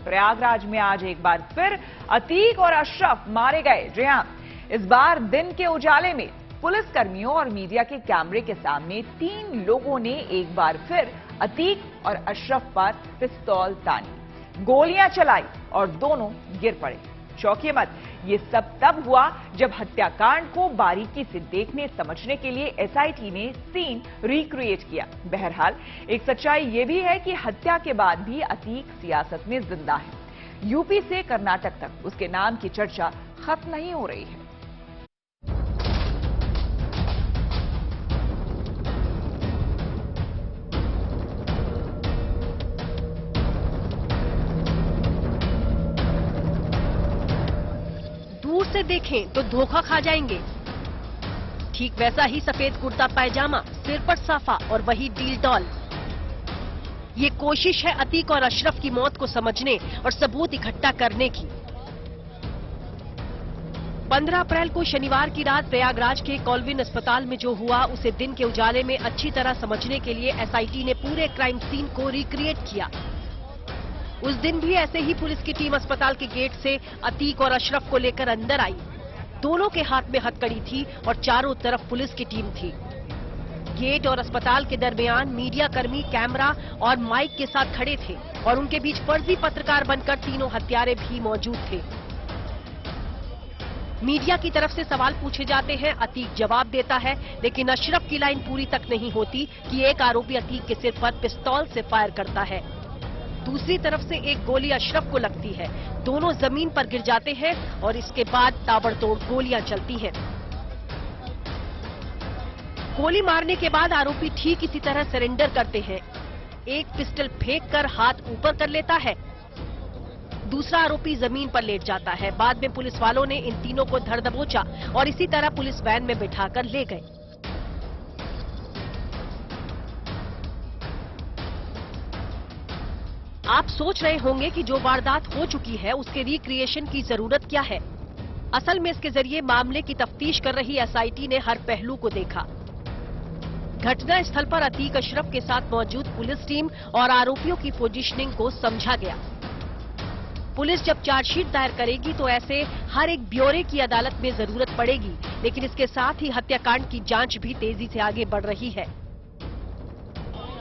प्रयागराज में आज एक बार फिर अतीक और अशरफ मारे गए। जी हां, इस बार दिन के उजाले में पुलिसकर्मियों और मीडिया के कैमरे के सामने 3 लोगों ने एक बार फिर अतीक और अशरफ पर पिस्तौल तानी, गोलियां चलाई और दोनों गिर पड़े। चौंकिए मत, ये सब तब हुआ जब हत्याकांड को बारीकी से देखने समझने के लिए एसआईटी ने सीन रिक्रिएट किया। बहरहाल एक सच्चाई ये भी है कि हत्या के बाद भी अतीक सियासत में जिंदा है। यूपी से कर्नाटक तक उसके नाम की चर्चा खत्म नहीं हो रही है। दूर से देखें तो धोखा खा जाएंगे। ठीक वैसा ही सफेद कुर्ता पायजामा, सिर पर साफा और वही डील डॉल। ये कोशिश है अतीक और अशरफ की मौत को समझने और सबूत इकट्ठा करने की। 15 अप्रैल को शनिवार की रात प्रयागराज के कॉलविन अस्पताल में जो हुआ उसे दिन के उजाले में अच्छी तरह समझने के लिए एसआईटी ने पूरे क्राइम सीन को रिक्रिएट किया। उस दिन भी ऐसे ही पुलिस की टीम अस्पताल के गेट से अतीक और अशरफ को लेकर अंदर आई। दोनों के हाथ में हथकड़ी थी और चारों तरफ पुलिस की टीम थी। गेट और अस्पताल के दरमियान मीडिया कर्मी कैमरा और माइक के साथ खड़े थे और उनके बीच फर्जी पत्रकार बनकर तीनों हत्यारे भी मौजूद थे। मीडिया की तरफ से सवाल पूछे जाते हैं, अतीक जवाब देता है, लेकिन अशरफ की लाइन पूरी तक नहीं होती कि एक आरोपी अतीक के सिर पर पिस्तौल से फायर करता है। दूसरी तरफ से एक गोली अशरफ को लगती है। दोनों जमीन पर गिर जाते हैं और इसके बाद ताबड़तोड़ गोलियां चलती हैं। गोली मारने के बाद आरोपी ठीक इसी तरह सरेंडर करते हैं। एक पिस्टल फेंककर हाथ ऊपर कर लेता है, दूसरा आरोपी जमीन पर लेट जाता है। बाद में पुलिस वालों ने इन तीनों को धर दबोचा और इसी तरह पुलिस वैन में बिठाकर ले गए। आप सोच रहे होंगे कि जो वारदात हो चुकी है उसके रिक्रिएशन की जरूरत क्या है। असल में इसके जरिए मामले की तफ्तीश कर रही एसआईटी ने हर पहलू को देखा। घटना स्थल पर अतीक अशरफ के साथ मौजूद पुलिस टीम और आरोपियों की पोजीशनिंग को समझा गया। पुलिस जब चार्जशीट दायर करेगी तो ऐसे हर एक ब्यौरे की अदालत में जरूरत पड़ेगी, लेकिन इसके साथ ही हत्याकांड की जांच भी तेजी से आगे बढ़ रही है।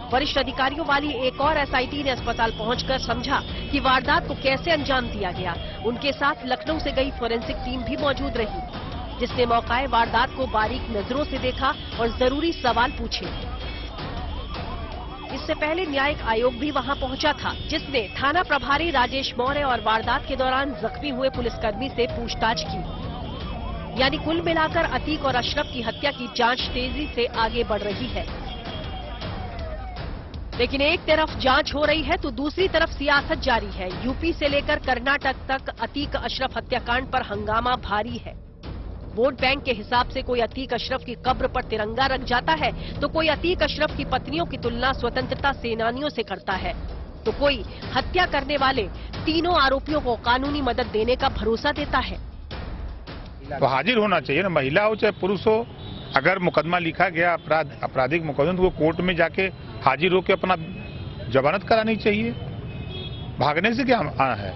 वरिष्ठ अधिकारियों वाली एक और एसआईटी ने अस्पताल पहुंचकर समझा कि वारदात को कैसे अंजाम दिया गया। उनके साथ लखनऊ से गई फोरेंसिक टीम भी मौजूद रही, जिसने मौकाए वारदात को बारीक नजरों से देखा और जरूरी सवाल पूछे। इससे पहले न्यायिक आयोग भी वहां पहुंचा था, जिसने थाना प्रभारी राजेश मौर्य और वारदात के दौरान जख्मी हुए पुलिसकर्मी से पूछताछ की। यानी कुल मिलाकर अतीक और अशरफ की हत्या की जांच तेजी से आगे बढ़ रही है। लेकिन एक तरफ जांच हो रही है तो दूसरी तरफ सियासत जारी है। यूपी से लेकर कर्नाटक तक अतीक अशरफ हत्याकांड पर हंगामा भारी है। वोट बैंक के हिसाब से कोई अतीक अशरफ की कब्र पर तिरंगा रख जाता है तो कोई अतीक अशरफ की पत्नियों की तुलना स्वतंत्रता सेनानियों से करता है, तो कोई हत्या करने वाले तीनों आरोपियों को कानूनी मदद देने का भरोसा देता है। तो हाजिर होना चाहिए ना, महिला हो चाहे पुरुष हो। अगर मुकदमा लिखा गया आपराधिक मुकदमा तो वो कोर्ट में जाके हाजिर होकर अपना जमानत करानी चाहिए। भागने से क्या आना है,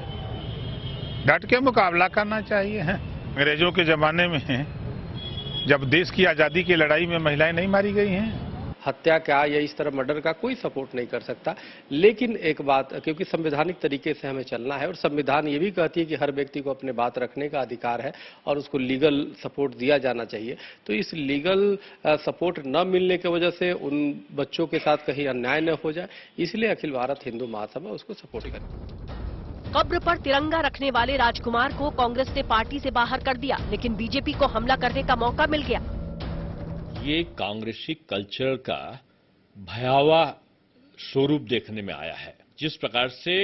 डट के मुकाबला करना चाहिए। अंग्रेजों के जमाने में जब देश की आजादी की लड़ाई में महिलाएं नहीं मारी गई हैं। हत्या का या इस तरह मर्डर का कोई सपोर्ट नहीं कर सकता, लेकिन एक बात, क्योंकि संवैधानिक तरीके से हमें चलना है और संविधान ये भी कहती है कि हर व्यक्ति को अपने बात रखने का अधिकार है और उसको लीगल सपोर्ट दिया जाना चाहिए। तो इस लीगल सपोर्ट न मिलने की वजह से उन बच्चों के साथ कहीं अन्याय न हो जाए, इसलिए अखिल भारत हिंदू महासभा उसको सपोर्ट करे। कब्र पर तिरंगा रखने वाले राजकुमार को कांग्रेस ने पार्टी से बाहर कर दिया, लेकिन बीजेपी को हमला करने का मौका मिल गया। ये कांग्रेसी कल्चर का भयावह स्वरूप देखने में आया है। जिस प्रकार से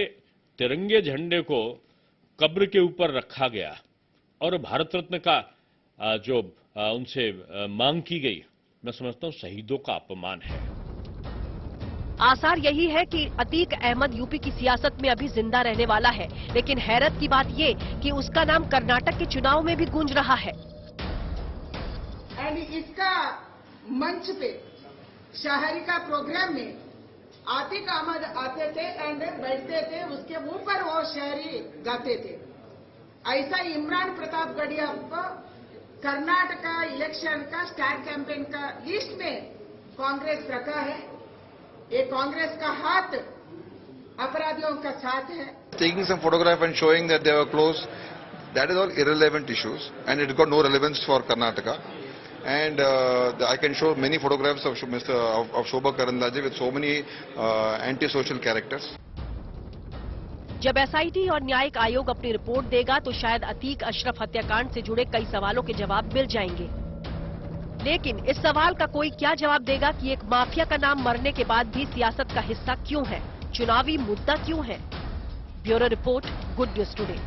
तिरंगे झंडे को कब्र के ऊपर रखा गया और भारत रत्न का जो उनसे मांग की गई, मैं समझता हूं शहीदों का अपमान है। आसार यही है कि अतीक अहमद यूपी की सियासत में अभी जिंदा रहने वाला है, लेकिन हैरत की बात ये कि उसका नाम कर्नाटक के चुनाव में भी गूंज रहा है। इसका मंच पे शहरी का प्रोग्राम में आतिक अहमद आते थे एंड बैठते थे, उसके मुंह पर वो शायरी गाते थे। ऐसा इमरान प्रताप गढ़िया को कर्नाटका इलेक्शन का स्टार कैंपेन का लिस्ट में कांग्रेस रखा है। ये कांग्रेस का हाथ अपराधियों का साथ है। Taking some photograph and showing that they were close, that is all irrelevant issues, and it got no relevance for Karnataka. And I can show many photographs of Shobha Karandlaje with so many anti-social characters. जब SIT और न्यायिक आयोग अपनी report देगा तो शायद अतीक अशरफ हत्याकांड से जुड़े कई सवालों के जवाब मिल जाएंगे। लेकिन इस सवाल का कोई क्या जवाब देगा कि एक माफिया का नाम मरने के बाद भी सियासत का हिस्सा क्यों है, चुनावी मुद्दा क्यों है? Bureau report, good news today.